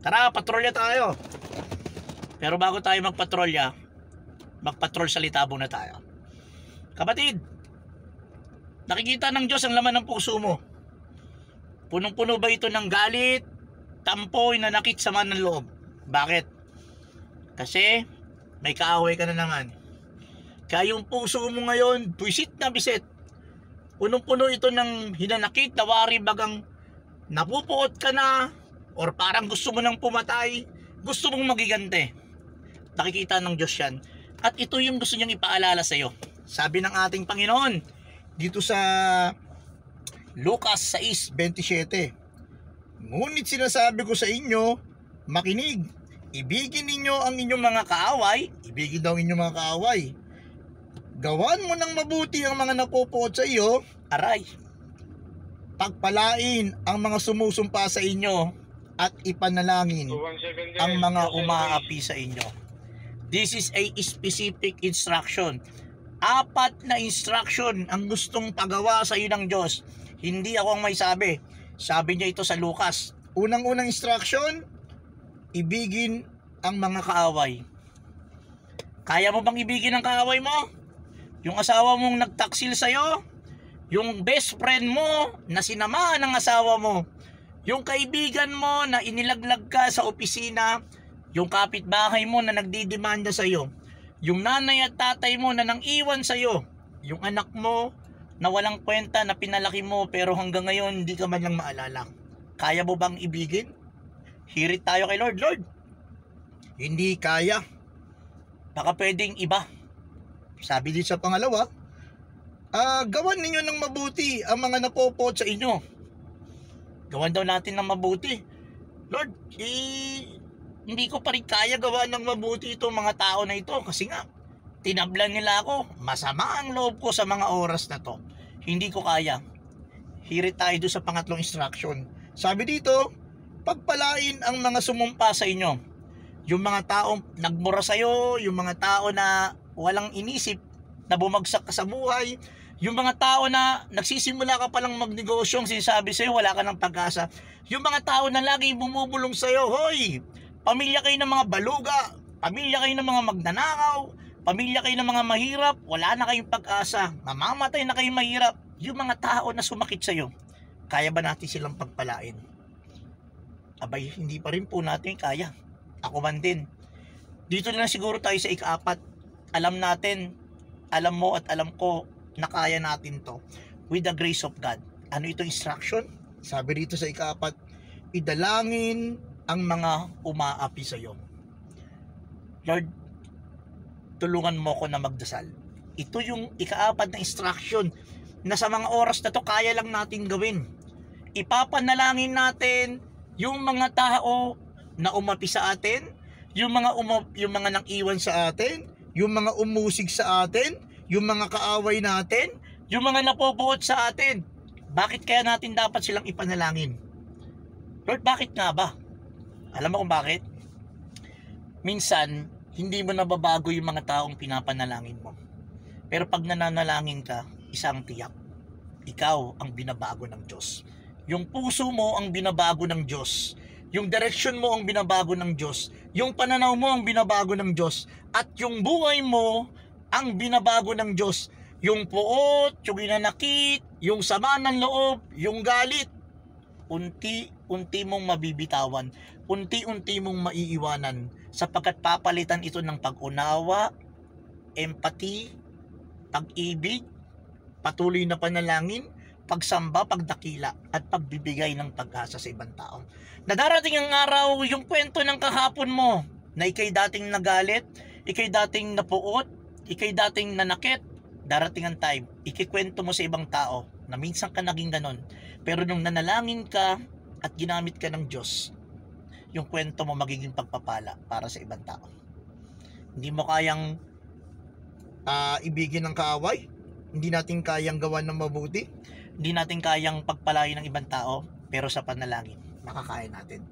Tara, patrolya tayo. Pero bago tayo magpatrolya, magpatrol sa litabo na tayo. Kapatid, nakikita ng Diyos ang laman ng puso mo. Punong-puno ba ito ng galit, tampo, inanakit, sama ng loob? Bakit? Kasi may kaaway ka na naman. Kaya yung puso mo ngayon, buisit na bisit. Punong-puno ito ng hinanakit, nawari, bagang napupuot ka na, or parang gusto mo nang pumatay, gusto mong magigante. Nakikita ng Diyos yan. At ito yung gusto niyang ipaalala sa iyo. Sabi ng ating Panginoon dito sa Lucas 6:27, ngunit sinasabi ko sa inyo, makinig, ibigin ninyo ang inyong mga kaaway, ibigin daw inyong mga kaaway. Gawan mo ng mabuti ang mga napupuot sa iyo, aray. Pagpalain ang mga sumusumpa sa inyo at ipanalangin ang mga umaapi sa inyo. This is a specific instruction. 4 na instruction ang gustong pagawa sa iyo ng Diyos. Hindi ako ang may sabi. Sabi niya ito sa Lucas. Unang-unang instruction, ibigin ang mga kaaway. Kaya mo bang ibigin ang kaaway mo? Yung asawa mong nagtaksil sa'yo? Yung best friend mo na sinama ng asawa mo? Yung kaibigan mo na inilaglag ka sa opisina? Yung kapitbahay mo na nagdidemanda sa'yo? Yung nanay at tatay mo na nang iwan sa'yo? Yung anak mo na walang kwenta na pinalaki mo pero hanggang ngayon hindi ka man lang maalala? Kaya mo bang ibigin? Hirit tayo kay Lord. Lord, hindi kaya. Baka pwedeng iba. Sabi din sa pangalawa, gawan ninyo ng mabuti ang mga napopot sa inyo. Gawan daw natin ng mabuti. Lord, hindi ko pa rin kaya gawa ng mabuti itong mga tao na ito kasi nga tinablan nila ako. Masama ang loob ko sa mga oras na to. Hindi ko kaya. Hirit tayo doon sa pangatlong instruction. Sabi dito, pagpalain ang mga sumumpa sa inyo. Yung mga taong nagmura sa'yo, yung mga tao na walang inisip, na bumagsak ka sa buhay, yung mga tao na nagsisimula ka palang magnegosyo, sinasabi sa'yo wala ka ng pag-asa, yung mga tao na lagi bumubulong sa'yo, hoy, pamilya kayo ng mga baluga, pamilya kayo ng mga magnanakaw, pamilya kayo ng mga mahirap, wala na kayong pag-asa, mamamatay na kayong mahirap. Yung mga tao na sumakit sa'yo, kaya ba natin silang pagpalain? Abay, hindi pa rin po natin kaya. Ako man din. Dito na lang siguro tayo sa ika-4. Alam natin, alam mo at alam ko na kaya natin to with the grace of God. Ano ito instruction? Sabi dito sa ika-4, idalangin ang mga umaapi sa iyo. Lord, tulungan mo ko na magdasal. Ito yung ika-4 na instruction na sa mga oras na to kaya lang natin gawin. Ipapanalangin natin yung mga tao na umapi sa atin, yung mga nang iwan sa atin, yung mga umusig sa atin, yung mga kaaway natin, yung mga napopuot sa atin. Bakit kaya natin dapat silang ipanalangin? Lord, bakit nga ba? Alam mo kung bakit? Minsan, hindi mo nababago yung mga taong pinapanalangin mo. Pero pag nananalangin ka, isang tiyak, ikaw ang binabago ng Diyos. Yung puso mo ang binabago ng Diyos. Yung direction mo ang binabago ng Diyos. Yung pananaw mo ang binabago ng Diyos. At yung buhay mo ang binabago ng Diyos. Yung puot, yung inanakit, yung sama ng loob, yung galit, unti-unti mong mabibitawan. Unti-unti mong maiiwanan. Sapagkat papalitan ito ng pag-unawa, empathy, pag-ibig, patuloy na panalangin, pagsamba, pagdakila, at pagbibigay ng pag-asa sa ibang tao. Nadarating ang araw, yung kwento ng kahapon mo, na ikay dating nagalit, ikay dating napuot, ikay dating nanakit, darating ang time, ikikwento mo sa ibang tao, na minsan ka naging ganon. Pero nung nanalangin ka, at ginamit ka ng Diyos, yung kwento mo magiging pagpapala para sa ibang tao. Hindi mo kayang ibigin ng kaaway, hindi natin kayang gawan ng mabuti, hindi natin kayang pagpalain ng ibang tao, pero sa panalangin, makakaya natin.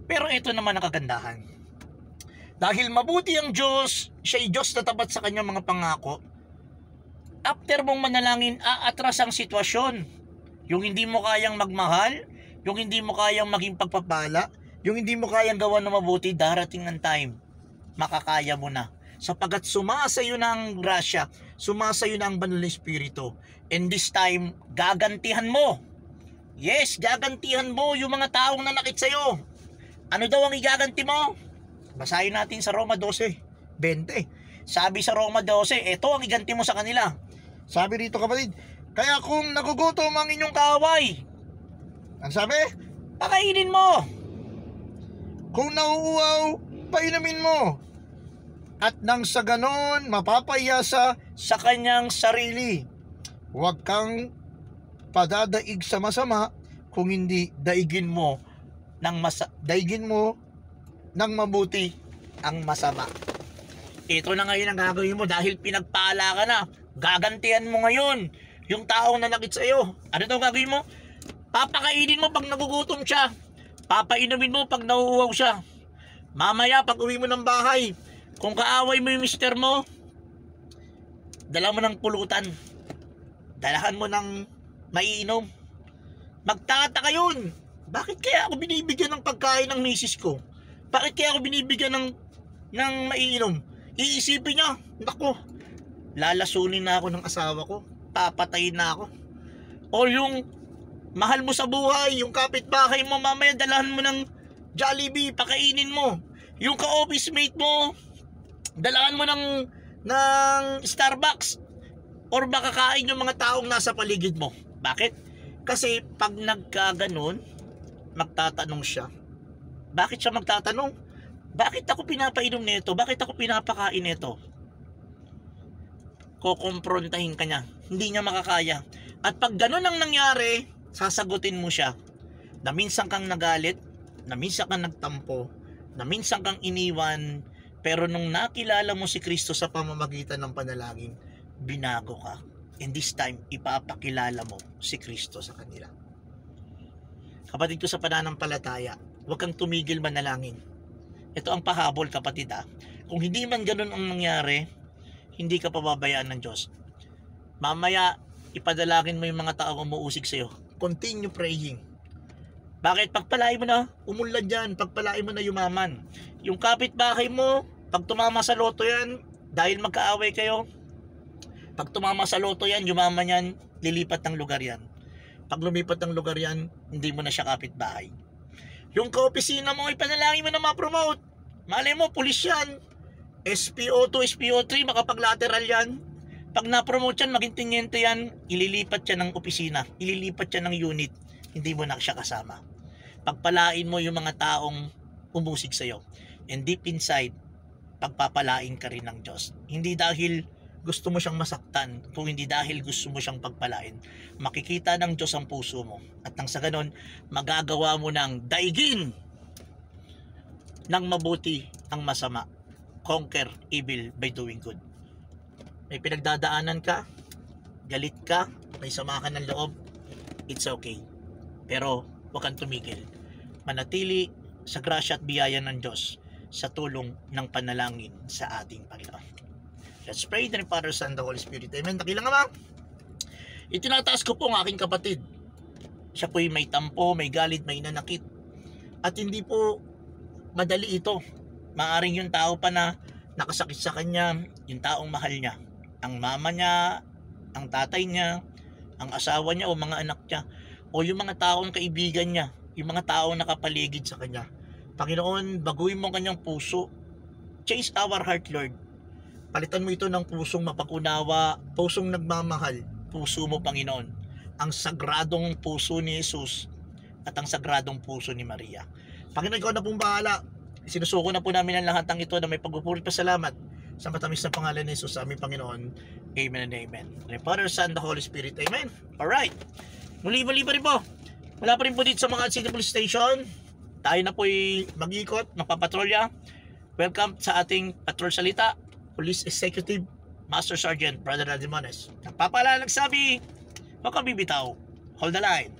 Pero ito naman ang kagandahan. Dahil mabuti ang Diyos, siya'y Diyos na tapat sa kanyang mga pangako, after mong manalangin, aatras ang sitwasyon. Yung hindi mo kayang magmahal, yung hindi mo kayang maging pagpapala, Yung hindi mo kayang gawa na mabuti, darating ng time, makakaya mo na. Sapagkat sumasayo na ang grasya, sumasayo na ang banal na Espiritu. And this time, gagantihan mo. Yes, gagantihan mo yung mga taong nanakit sa'yo. Ano daw ang igaganti mo? Basahin natin sa Roma 12:20. Sabi sa Roma 12, ito ang iganti mo sa kanila. Sabi rito kapatid, kaya kung nagugutom ang inyong kaaway, ang sabi? Pakainin mo. Kung nauuaw, painumin mo. At nang sa ganon, mapapayasa sa kanyang sarili. Huwag kang padadaig sa masama, kung hindi daigin mo ng mabuti ang masama. Ito na ngayon ang gagawin mo dahil pinagpala ka na. Gagantihan mo ngayon yung taong nanakit sa iyo. Ano daw gagawin mo? Papakainin mo pag nagugutom siya. Papainumin mo pag nauuhaw siya. Mamaya pag uwi mo ng bahay, kung kaaway mo yung mister mo, dala mo ng pulutan. Dalahan mo ng maiinom. Magtataka yun. Bakit kaya ako binibigyan ng pagkain ng misis ko? Bakit kaya ako binibigyan ng maiinom? Iisipin niya, naku, lalasunin na ako ng asawa ko. Papatayin na ako. O yung mahal mo sa buhay, yung kapitbahay mo, mamaya dalahan mo ng Jollibee, pakainin mo. Yung ka-office mate mo, dalahan mo ng Starbucks. Or baka kain yung mga taong nasa paligid mo. Bakit? Kasi pag nagkaganon, magtatanong siya. Bakit siya magtatanong? Bakit ako pinapainom nito? Bakit ako pinapakain nito? Kukomprontahin ka niya. Hindi niya makakaya. At pag ganon ang nangyari, sasagutin mo siya na minsan kang nagalit, na minsan kang nagtampo, na minsan kang iniwan, pero nung nakilala mo si Kristo sa pamamagitan ng panalangin, binago ka. And this time, ipapakilala mo si Kristo sa kanila. Kapatid ko sa pananampalataya, huwag kang tumigil manalangin. Ito ang pahabol, kapatid ha. Kung hindi man ganun ang nangyari, hindi ka pababayaan ng Diyos. Mamaya, ipadalangin mo yung mga taong umuusig sa'yo. Continue praying. Bakit? Pagpalain mo na, umunlad yan. Pagpalain mo na yumaman. Yung kapitbahay mo, pag tumama sa loto yan, dahil magkaaway kayo, pag tumama sa loto yan, yumaman yan, lilipat ng lugar yan. Pag lumipat ng lugar yan, hindi mo na siya kapitbahay. Yung kaopisina mo, ipanalangin mo na ma-promote. Malay mo, pulis yan. SPO2, SPO3, makapag-lateral yan. Pag na-promote yan, maging teniente yan, ililipat siya ng opisina, ililipat siya ng unit, hindi mo na siya kasama. Pagpalain mo yung mga taong umusig sa'yo. And deep inside, pagpapalain ka rin ng Diyos. Hindi dahil gusto mo siyang masaktan, kung hindi dahil gusto mo siyang pagpalain. Makikita ng Diyos ang puso mo. At nang sa ganon, magagawa mo ng daigin ng mabuti ang masama. Conquer evil by doing good. May pinagdadaanan ka, galit ka, may sama ka ng loob, it's okay. Pero huwag kang tumigil. Manatili sa grasya at biyaya ng Diyos sa tulong ng panalangin sa ating Panginoon. Let's pray in the name of the Father, Son, and the Holy Spirit. Amen. Dakilang Ama, itinataas ko po ang aking kapatid. Siya po'y may tampo, may galit, may nanakit. At hindi po madali ito. Maaring yung tao pa na nakasakit sa kanya, yung taong mahal niya. Ang mama niya, ang tatay niya, ang asawa niya o mga anak niya, o yung mga taong kaibigan niya, yung mga taong nakapaligid sa kanya. Panginoon, baguhin mo ang kanyang puso. Change our heart, Lord. Palitan mo ito ng pusong mapag-unawa, pusong nagmamahal, puso mo, Panginoon. Ang sagradong puso ni Jesus at ang sagradong puso ni Maria. Panginoon, ikaw na pong bahala. Sinusuko na po namin ang lahat ng ito na may pagpupuri pa salamat sa matamis na pangalan ni Jesus sa aming Panginoon. Amen and amen. The Father, Son, the Holy Spirit. Amen. Alright. Muli pa rin po. Wala pa rin po dito sa mga City Police Station. Tayo na po'y mag-ikot, mapapatrolya. Welcome sa ating patrol salita. Police Executive Master Sergeant Brother Radimones. Nagpapala nagsabi, huwag kang bibitaw. Hold the line.